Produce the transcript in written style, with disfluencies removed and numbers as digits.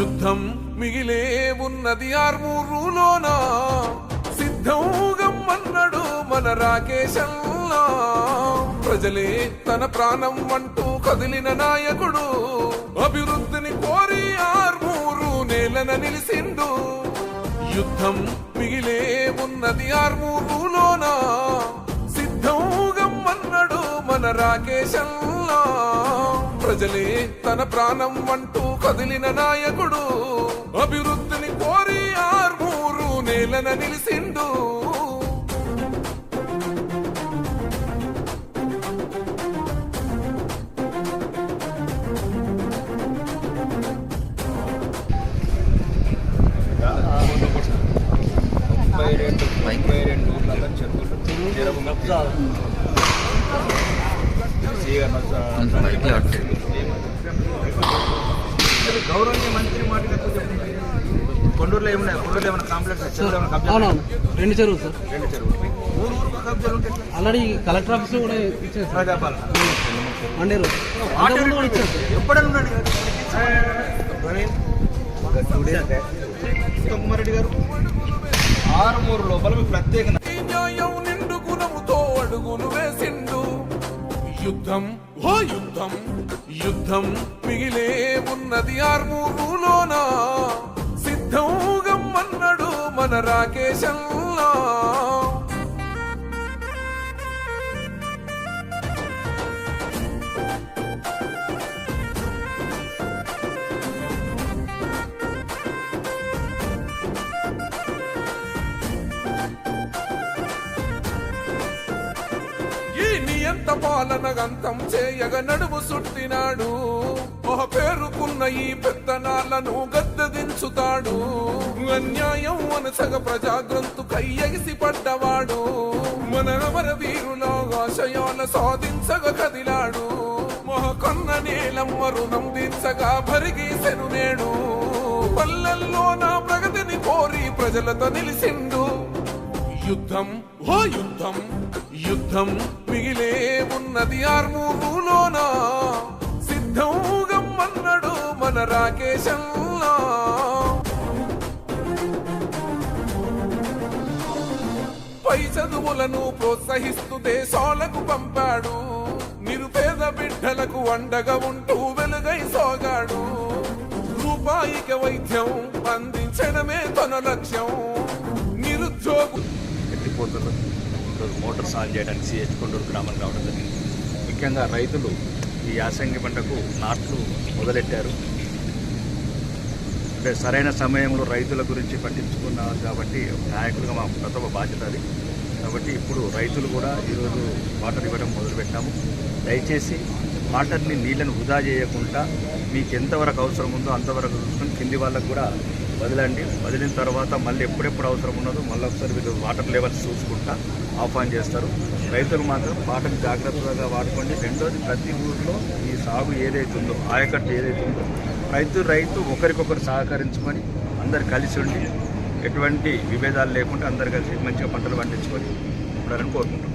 యుద్ధం మిగిలే ఉన్నది ఆర్మూరులోన సిద్ధం గమ్మన్నాడు మన రాకేశంలా ప్రజలే తన ప్రాణం అంటూ కదిలిన నాయకుడు అభివృద్ధిని కోరి ఆర్మూరు నేలన నిలిసిండు యుద్ధం మిగిలే ఉన్నది ఆర్మూరులోన సిద్ధం గమ్మన్నాడు మన రాకేశంలా ప్రజలే తన ప్రాణం అంటూ కదిలిన నాయకుడు అభివృద్ధిని కోరి ఆర్మూరు నేలన నిలిసిండు గౌరవనీయ మంత్రి కొండూరులో ఏమన్నా కాంప్లెక్స్ రెండు చెరువులు సార్ రెండు చెరువులు ఆల్రెడీ కలెక్టర్ ఆఫీస్ లో కూడా ఇచ్చారు మండేరు ఎప్పుడన్నా కుమారెడ్డి గారు ఆరుమూరు లోపల ప్రత్యేక న్యాయం నిండు గుణముతో అడుగులు వేసిండు యుద్ధం ఓ యుద్ధం యుద్ధం మిగిలే ఉన్నది ఆర్మూరులోన సిద్ధం గమ్మన్నాడు మన రాకేశంలా ఎంత పాలనగంతం చేయగ నడుము సుట్టినాడు ఒక పేరుకున్న ఈ పెత్తనాలను గద్దెదించుతాడు అన్యాయం అనసగ ప్రజాగ్రంథు కయ్యగిసి పడ్డవాడు మన అమర వీరుల ఆశయాల సాధించగ కదిలాడు మొహకొన్న నేలమ్మ రుణం తీర్చగా భరిగీసెను నేడు పల్లెల్లో నా ప్రగతిని కోరి ప్రజలతో నిలిసిండు యుద్ధం ఓ యుద్ధం యుద్ధం మిగిలే ఉన్నది ఆర్మూరులోన సిద్ధం గమ్మన్నాడు మన రాకేశంలా పై చదువులను ప్రోత్సహిస్తూ దేశాలకు పంపాడు నిరుపేద బిడ్డలకు అండగా ఉంటూ వెలుగై సాగాడు రూపాయిక వైద్యం అందించడమే తన లక్ష్యం నిరుద్యోగు ఎత్తిపోతున్నారు ఈరోజు మోటార్ సాగు చేయడానికి సిహెచ్ కొండూరు గ్రామం రావడం జరిగింది. ముఖ్యంగా రైతులు ఈ యాసంగి పంటకు నాట్లు మొదలెట్టారు. అంటే సరైన సమయంలో రైతుల గురించి పట్టించుకున్నారు కాబట్టి నాయకులుగా మా ప్రథమ బాధ్యత అది. కాబట్టి ఇప్పుడు రైతులు కూడా ఈరోజు వాటర్ ఇవ్వడం మొదలుపెట్టాము. దయచేసి వాటర్ని నీళ్ళను వృధా చేయకుండా మీకు ఎంతవరకు అవసరం ఉందో అంతవరకు చూసుకొని కింది వాళ్ళకు కూడా వదలండి. వదిలిన తర్వాత మళ్ళీ ఎప్పుడెప్పుడు అవసరం ఉన్నదో మళ్ళీ ఒకసారి వీళ్ళు వాటర్ లెవెల్స్ చూసుకుంటా ఆఫ్ ఆన్ చేస్తారు. రైతులు మాత్రం వాటర్ జాగ్రత్తగా వాడుకోండి. రెండోది ప్రతి ఊరిలో ఈ సాగు ఏదైతే ఉందో ఆయకట్టు ఏదైతే ఉందో రైతు ఒకరికొకరు సహకరించుకొని అందరు కలిసి ఉండి ఎటువంటి విభేదాలు లేకుండా అందరు కలిసి మంచిగా పంటలు పండించుకొని ఉండాలని కోరుకుంటున్నాం.